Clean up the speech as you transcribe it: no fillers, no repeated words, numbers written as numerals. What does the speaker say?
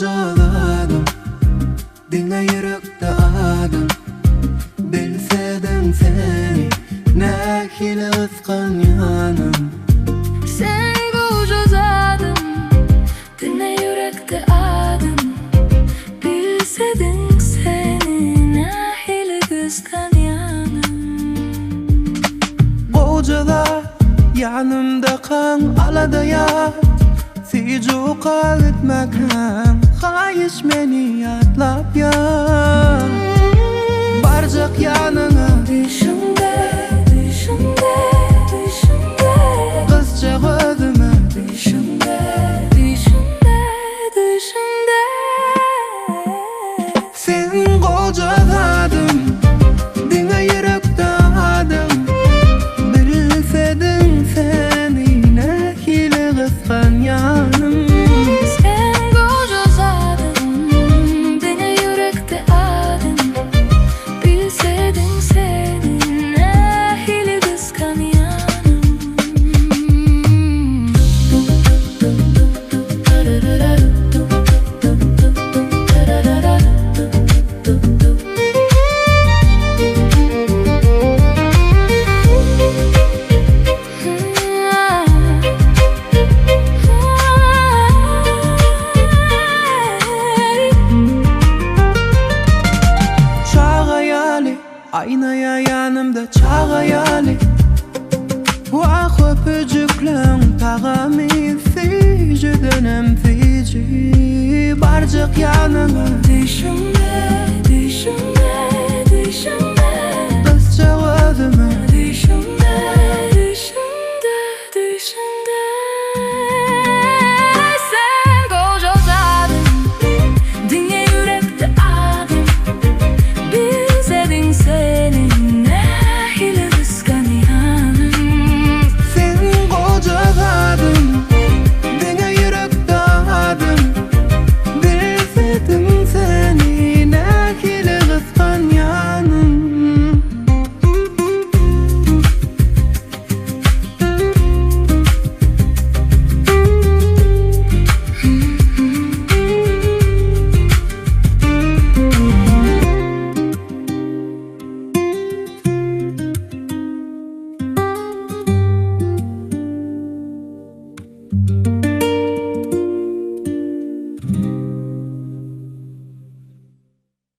bocaladım, dinle yürekte adım. Bilsedim seni ne hile ıskan yanım. Sen bocaladım, dinle yürekte adım. Bilsedim seni ne hile ıskan yanım. Bocala yanımda kan alada yat. Sicuqa gitmekten Hayiş meni yatlap ya. Barcak yanına Düşümde, düşümde, düşümde. Kızca gözüme Düşümde, düşümde, düşümde. Sen kocaladım, dinle yürekte adım. Bilsedim seni ne hile kıskan yanım. Sen bocaladım, dinle yürekte adım. Bilsedim seni ne hile kıskan yanım. Aynaya yanımda çağ hayali. Vah öpücüklerin tağım izi. Dönem fici barcak yanına Düşümde